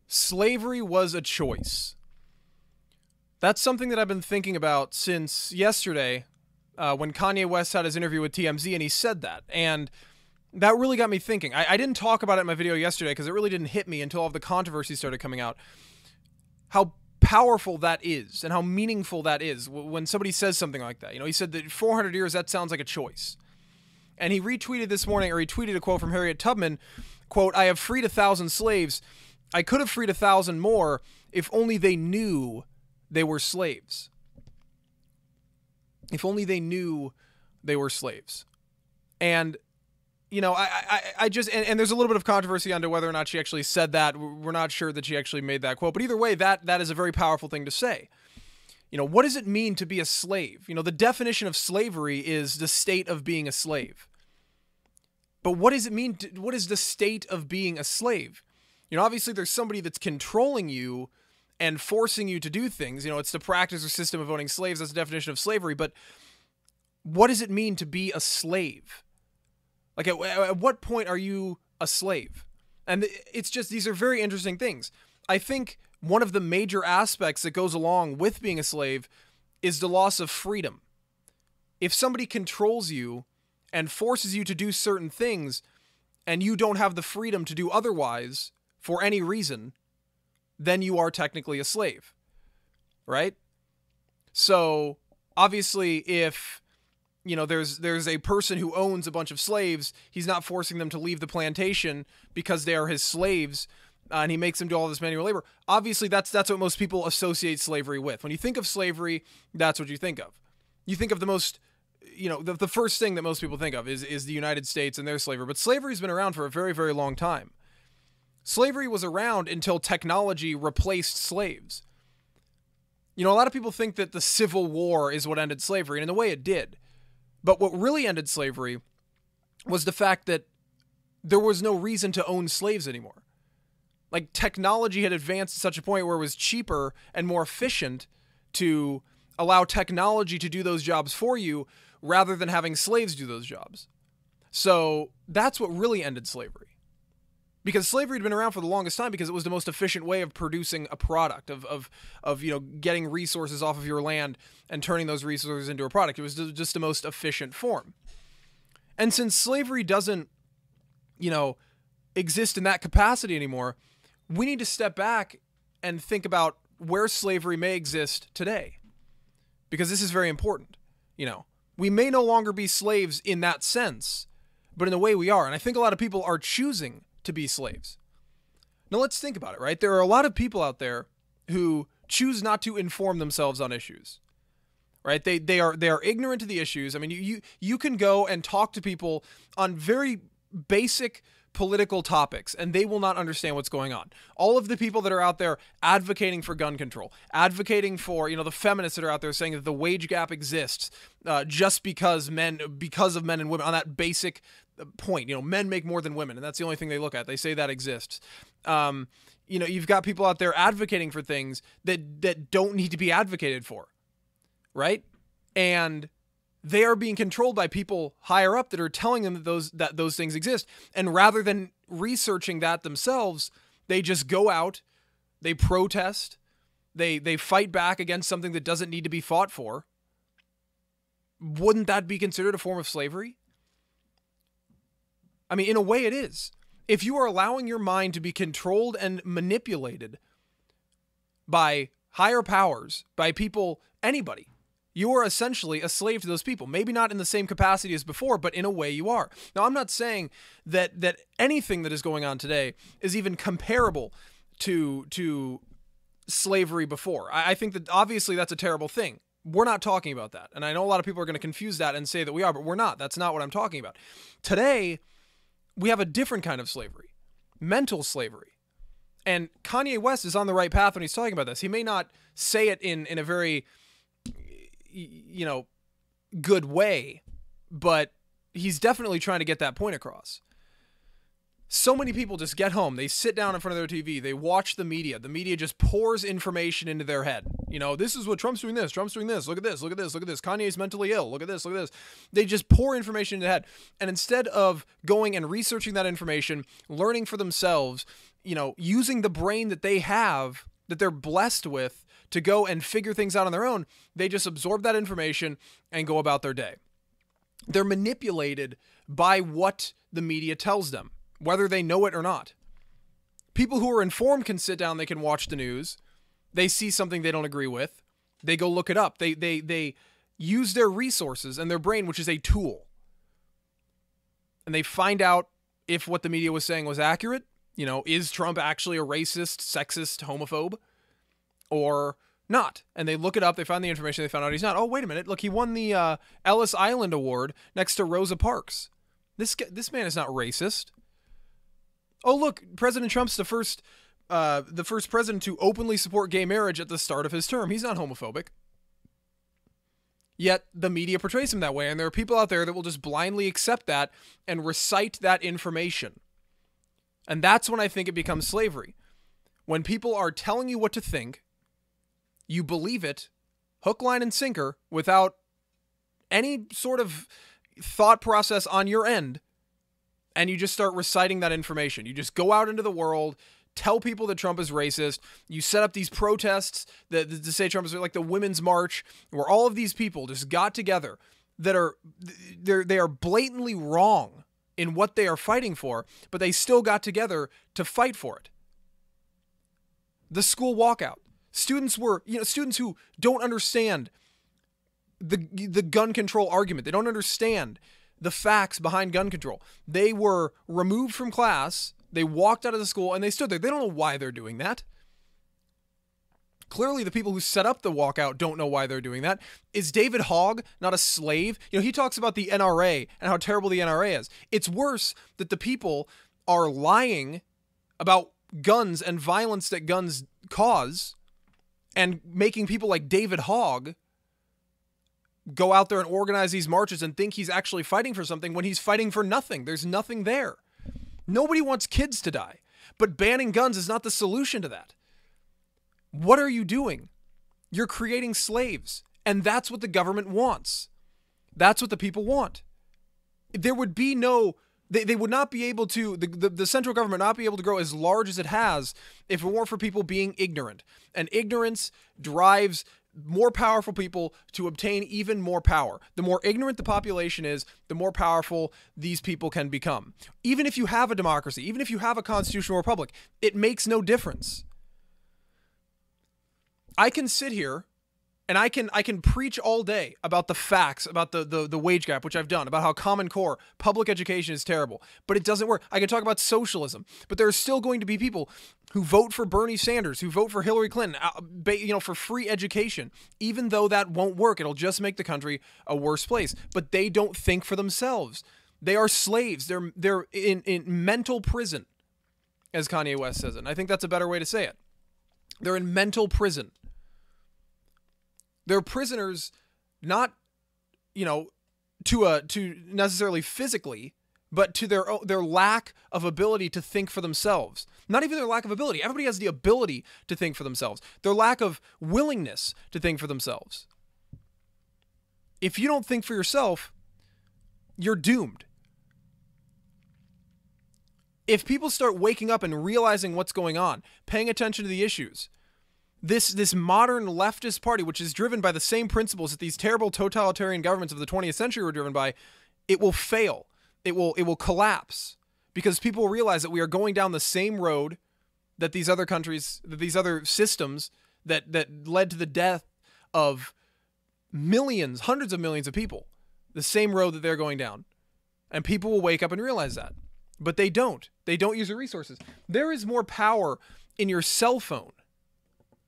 Slavery was a choice. That's something that I've been thinking about since yesterday, when Kanye West had his interview with TMZ, and he said that. And that really got me thinking. I didn't talk about it in my video yesterday because it really didn't hit me until all of the controversy started coming out. How powerful that is and how meaningful that is when somebody says something like that. You know, he said that 400 years, that sounds like a choice. And he retweeted this morning, or he tweeted a quote from Harriet Tubman, quote, "I have freed 1,000 slaves. I could have freed 1,000 more if only they knew they were slaves." If only they knew they were slaves. And, you know, I just, and there's a little bit of controversy onto whether or not she actually said that. We're not sure that she actually made that quote. But either way, that is a very powerful thing to say. You know, what does it mean to be a slave? You know, the definition of slavery is the state of being a slave. But what does it mean? What is the state of being a slave? You know, obviously there's somebody that's controlling you and forcing you to do things. You know, it's the practice or system of owning slaves. That's the definition of slavery. But what does it mean to be a slave? Like, at what point are you a slave? And it's just, these are very interesting things. I think one of the major aspects that goes along with being a slave is the loss of freedom. If somebody controls you and forces you to do certain things and you don't have the freedom to do otherwise for any reason, then you are technically a slave, right? So obviously if, you know, there's a person who owns a bunch of slaves, he's not forcing them to leave the plantation because they are his slaves, and he makes them do all this manual labor. Obviously that's what most people associate slavery with. When you think of slavery, that's what you think of. You think of the most, you know, the first thing that most people think of is the United States and their slavery. But slavery's been around for a very, very long time. Slavery was around until technology replaced slaves. You know, a lot of people think that the Civil War is what ended slavery, and in a way it did. But what really ended slavery was the fact that there was no reason to own slaves anymore. Like, technology had advanced to such a point where it was cheaper and more efficient to allow technology to do those jobs for you rather than having slaves do those jobs. So that's what really ended slavery. Because slavery had been around for the longest time because it was the most efficient way of producing a product, of you know, getting resources off of your land and turning those resources into a product. It was just the most efficient form. And since slavery doesn't, you know, exist in that capacity anymore, we need to step back and think about where slavery may exist today. Because this is very important. You know, we may no longer be slaves in that sense, but in a way we are. And I think a lot of people are choosing to be slaves. Now let's think about it, right? There are a lot of people out there who choose not to inform themselves on issues, right? They are ignorant to the issues. I mean, you can go and talk to people on very basic political topics and they will not understand what's going on. All of the people that are out there advocating for gun control, advocating for, you know, the feminists that are out there saying that the wage gap exists just because of men and women, on that basic point. You know, men make more than women, and that's the only thing they look at. They say that exists. You know, you've got people out there advocating for things that don't need to be advocated for, right? And they are being controlled by people higher up that are telling them that those things exist. And rather than researching that themselves, they just go out, they protest, they fight back against something that doesn't need to be fought for. Wouldn't that be considered a form of slavery? I mean, in a way it is. If you are allowing your mind to be controlled and manipulated by higher powers, by people, anybody, you are essentially a slave to those people. Maybe not in the same capacity as before, but in a way you are. Now, I'm not saying that anything that is going on today is even comparable to slavery before. I think that obviously that's a terrible thing. We're not talking about that. And I know a lot of people are going to confuse that and say that we are, but we're not. That's not what I'm talking about. Today, we have a different kind of slavery, mental slavery. And Kanye West is on the right path when he's talking about this. He may not say it in a very, you know, good way, but he's definitely trying to get that point across. So many people just get home, they sit down in front of their TV, they watch the media. The media just pours information into their head. You know, this is what Trump's doing this, Trump's doing this, look at this, look at this, look at this, Kanye's mentally ill, look at this, look at this. They just pour information into their head. And instead of going and researching that information, learning for themselves, you know, using the brain that they have, that they're blessed with, to go and figure things out on their own, they just absorb that information and go about their day. They're manipulated by what the media tells them, whether they know it or not. People who are informed can sit down, they can watch the news, they see something they don't agree with, they go look it up. They use their resources and their brain, which is a tool. And they find out if what the media was saying was accurate. You know, is Trump actually a racist, sexist, homophobe, or not? And they look it up, they find the information, they found out he's not. Oh, wait a minute, look, he won the Ellis Island Award next to Rosa Parks. This man is not racist. Oh, look, President Trump's the first president to openly support gay marriage at the start of his term. He's not homophobic. Yet the media portrays him that way, and there are people out there that will just blindly accept that and recite that information. And that's when I think it becomes slavery. When people are telling you what to think, you believe it, hook, line, and sinker, without any sort of thought process on your end, and you just start reciting that information. You just go out into the world, tell people that Trump is racist. You set up these protests that to say Trump is, like the Women's March, where all of these people just got together that they are blatantly wrong in what they are fighting for, but they still got together to fight for it. The school walkout. Students who don't understand the gun control argument. They don't understand the facts behind gun control. They were removed from class. They walked out of the school and they stood there. They don't know why they're doing that. Clearly, the people who set up the walkout don't know why they're doing that. Is David Hogg not a slave? You know, he talks about the NRA and how terrible the NRA is. It's worse that the people are lying about guns and violence that guns cause and making people like David Hogg go out there and organize these marches and think he's actually fighting for something when he's fighting for nothing. There's nothing there. Nobody wants kids to die, but banning guns is not the solution to that. What are you doing? You're creating slaves, and that's what the government wants. That's what the people want. There would be no, they would not be able to, the central government not be able to grow as large as it has if it weren't for people being ignorant. And ignorance drives more powerful people to obtain even more power. The more ignorant the population is, the more powerful these people can become. Even if you have a democracy, even if you have a constitutional republic, it makes no difference. I can sit here and I can preach all day about the facts, about the wage gap, which I've done, about how Common Core, public education is terrible, but it doesn't work. I can talk about socialism, but there are still going to be people who vote for Bernie Sanders, who vote for Hillary Clinton, for free education, even though that won't work. It'll just make the country a worse place. But they don't think for themselves. They are slaves. They're in mental prison, as Kanye West says it. And I think that's a better way to say it. They're in mental prison. They're prisoners, not, to necessarily physically, but to their lack of ability to think for themselves. Not even their lack of ability. Everybody has the ability to think for themselves. Their lack of willingness to think for themselves. If you don't think for yourself, you're doomed. If people start waking up and realizing what's going on, paying attention to the issues, this modern leftist party, which is driven by the same principles that these terrible totalitarian governments of the 20th century were driven by, it will fail. It will collapse because people will realize that we are going down the same road that these other countries, that these other systems that led to the death of millions, hundreds of millions of people, the same road that they're going down. And people will wake up and realize that. But they don't. They don't use the resources. There is more power in your cell phone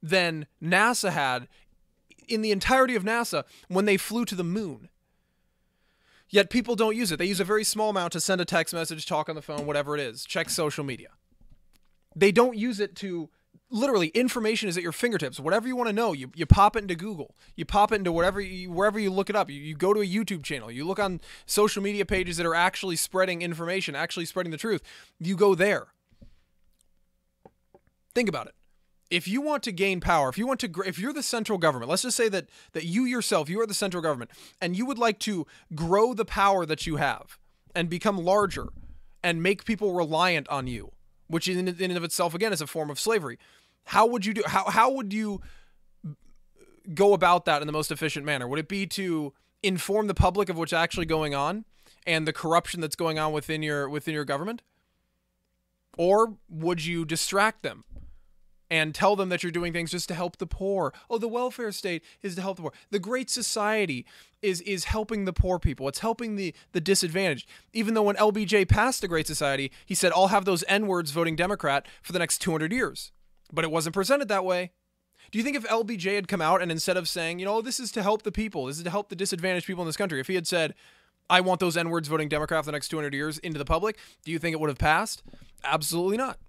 than NASA had in the entirety of NASA when they flew to the moon. Yet people don't use it. They use a very small amount to send a text message, talk on the phone, whatever it is, check social media. They don't use it to literally, information is at your fingertips. Whatever you want to know, you pop it into Google. You pop it into wherever you look it up. You go to a YouTube channel. You look on social media pages that are actually spreading information, actually spreading the truth. You go there. Think about it. If you want to gain power, if you're the central government, let's just say that you yourself, you are the central government, and you would like to grow the power that you have and become larger and make people reliant on you, which in and of itself, again, is a form of slavery. How would you do? How would you go about that in the most efficient manner? Would it be to inform the public of what's actually going on and the corruption that's going on within your government? Or would you distract them and tell them that you're doing things just to help the poor? Oh, the welfare state is to help the poor. The Great Society is helping the poor people. It's helping the disadvantaged. Even though when LBJ passed the Great Society, he said, I'll have those N-words voting Democrat for the next 200 years. But it wasn't presented that way. Do you think if LBJ had come out and instead of saying, this is to help the people, this is to help the disadvantaged people in this country, if he had said, I want those N-words voting Democrat for the next 200 years into the public, do you think it would have passed? Absolutely not.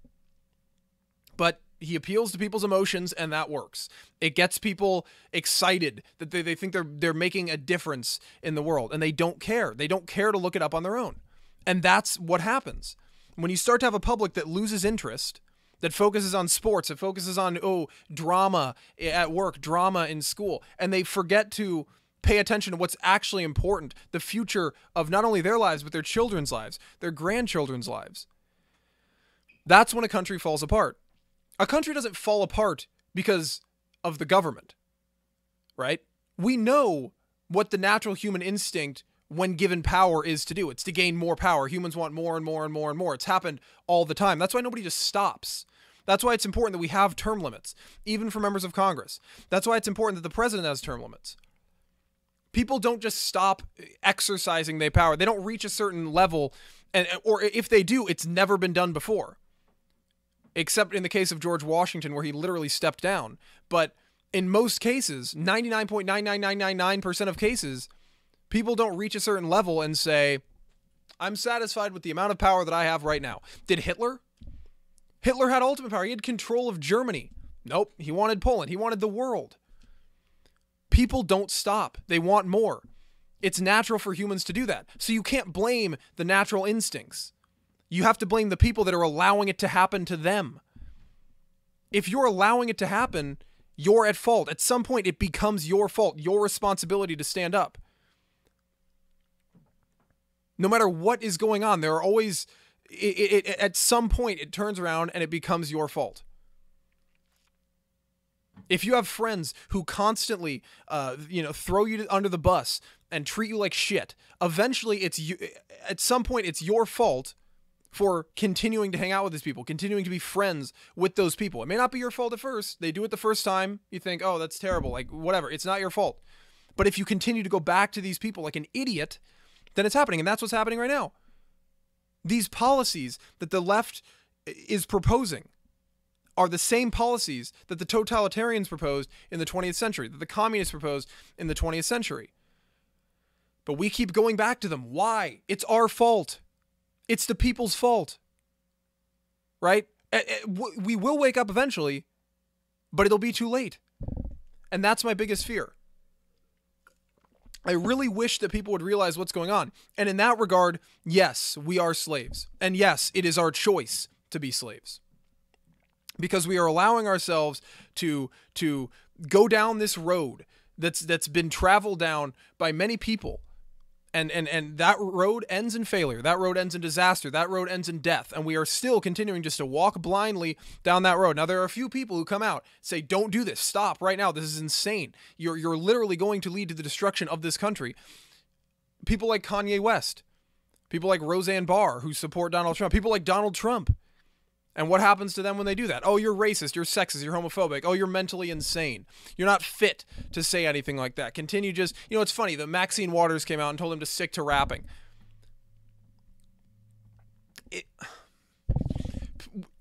But he appeals to people's emotions, and that works. It gets people excited that they think they're making a difference in the world, and they don't care. They don't care to look it up on their own. And that's what happens. When you start to have a public that loses interest, that focuses on sports, that focuses on, drama at work, drama in school, and they forget to pay attention to what's actually important, the future of not only their lives, but their children's lives, their grandchildren's lives. That's when a country falls apart. A country doesn't fall apart because of the government, right? We know what the natural human instinct when given power is to do. It's to gain more power. Humans want more and more and more and more. It's happened all the time. That's why nobody just stops. That's why it's important that we have term limits, even for members of Congress. That's why it's important that the president has term limits. People don't just stop exercising their power. They don't reach a certain level, or if they do, it's never been done before. Except in the case of George Washington, where he literally stepped down. But in most cases, 99.99999% of cases, people don't reach a certain level and say, I'm satisfied with the amount of power that I have right now. Did Hitler? Hitler had ultimate power. He had control of Germany. Nope. He wanted Poland. He wanted the world. People don't stop. They want more. It's natural for humans to do that. So you can't blame the natural instincts. You have to blame the people that are allowing it to happen to them. If you're allowing it to happen, you're at fault. At some point, it becomes your fault, your responsibility to stand up. No matter what is going on, there are always, at some point, it turns around and it becomes your fault. If you have friends who constantly, throw you under the bus and treat you like shit, eventually it's you. At some point, it's your fault for continuing to hang out with these people, continuing to be friends with those people. It may not be your fault at first. They do it the first time. You think, oh, that's terrible. Like, whatever. It's not your fault. But if you continue to go back to these people like an idiot, then it's happening. And that's what's happening right now. These policies that the left is proposing are the same policies that the totalitarians proposed in the 20th century, that the communists proposed in the 20th century. But we keep going back to them. Why? It's our fault. It's the people's fault, right? We will wake up eventually, but it'll be too late. And that's my biggest fear. I really wish that people would realize what's going on. And in that regard, yes, we are slaves. And yes, it is our choice to be slaves. Because we are allowing ourselves to go down this road that's been traveled down by many people. And that road ends in failure. That road ends in disaster. That road ends in death. And we are still continuing just to walk blindly down that road. Now, there are a few people who come out, say, don't do this. Stop right now. This is insane. You're literally going to lead to the destruction of this country. People like Kanye West. People like Roseanne Barr, who support Donald Trump. People like Donald Trump. And what happens to them when they do that? Oh, you're racist, you're sexist, you're homophobic. Oh, you're mentally insane. You're not fit to say anything like that. Continue just, it's funny, the Maxine Waters came out and told him to stick to rapping.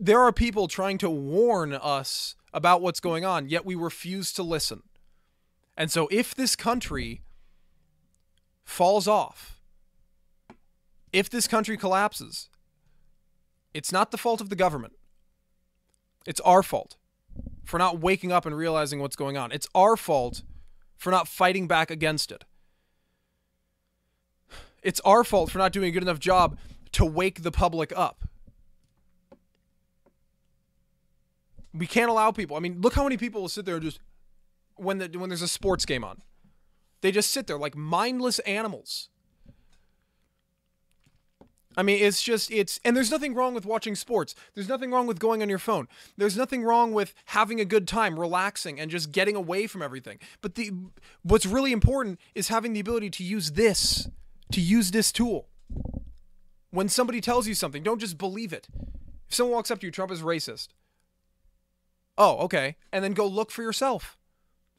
There are people trying to warn us about what's going on, yet we refuse to listen. And so if this country falls off, if this country collapses, it's not the fault of the government. It's our fault. for not waking up and realizing what's going on. It's our fault for not fighting back against it. It's our fault for not doing a good enough job to wake the public up. We can't allow people. I mean, look how many people will sit there and just, when there's a sports game on, they just sit there like mindless animals. I mean, and there's nothing wrong with watching sports. There's nothing wrong with going on your phone. There's nothing wrong with having a good time, relaxing, and just getting away from everything. But what's really important is having the ability to use this tool. When somebody tells you something, don't just believe it. If someone walks up to you, Trump is racist. Oh, okay. And then go look for yourself.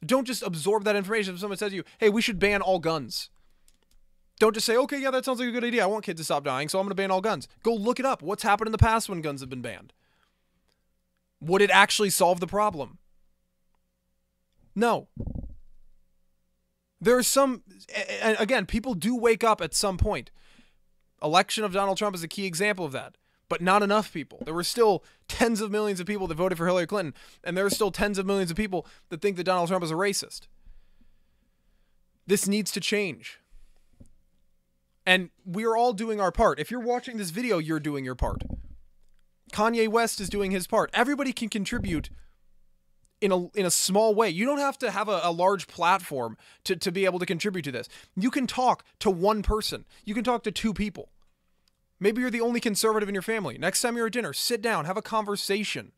Don't just absorb that information. If someone says to you, hey, we should ban all guns. Don't just say, okay, yeah, that sounds like a good idea. I want kids to stop dying, so I'm going to ban all guns. Go look it up. What's happened in the past when guns have been banned? Would it actually solve the problem? No. There's some, and again, people do wake up at some point. Election of Donald Trump is a key example of that, but not enough people. There were still tens of millions of people that voted for Hillary Clinton, and there are still tens of millions of people that think that Donald Trump is a racist. This needs to change. And we're all doing our part. If you're watching this video, you're doing your part. Kanye West is doing his part. Everybody can contribute in a small way. You don't have to have a large platform to be able to contribute to this. You can talk to one person. You can talk to two people. Maybe you're the only conservative in your family. Next time you're at dinner, sit down, have a conversation.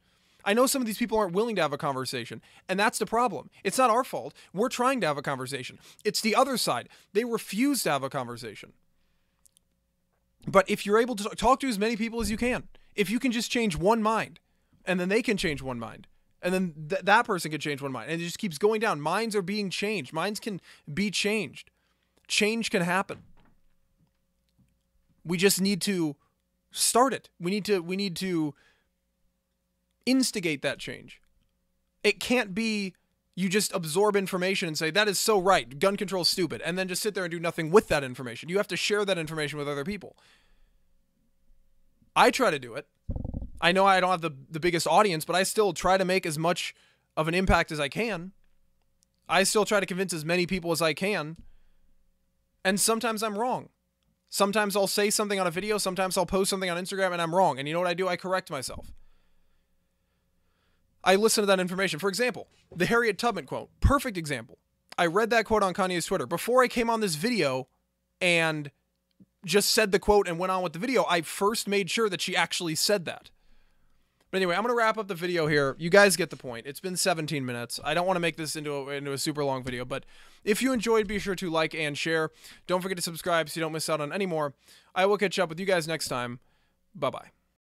I know some of these people aren't willing to have a conversation, and that's the problem. It's not our fault. We're trying to have a conversation. It's the other side. They refuse to have a conversation. But if you're able to talk to as many people as you can, if you can just change one mind, and then they can change one mind, and then that person can change one mind, and it just keeps going down. Minds are being changed. Minds can be changed. Change can happen. We just need to start it. We need to instigate that change. It can't be you just absorb information and say, that is so right, gun control is stupid, and then just sit there and do nothing with that information. You have to share that information with other people. I try to do it. I know I don't have the biggest audience, but I still try to make as much of an impact as I can. I still try to convince as many people as I can. And sometimes I'm wrong. Sometimes I'll say something on a video, sometimes I'll post something on Instagram and I'm wrong. And you know what I do? I correct myself. I listen to that information. For example, the Harriet Tubman quote. Perfect example. I read that quote on Kanye's Twitter. Before I came on this video and just said the quote and went on with the video, I first made sure that she actually said that. But anyway, I'm going to wrap up the video here. You guys get the point. It's been 17 minutes. I don't want to make this into a super long video, but if you enjoyed, be sure to like and share. Don't forget to subscribe so you don't miss out on any more. I will catch up with you guys next time. Bye-bye.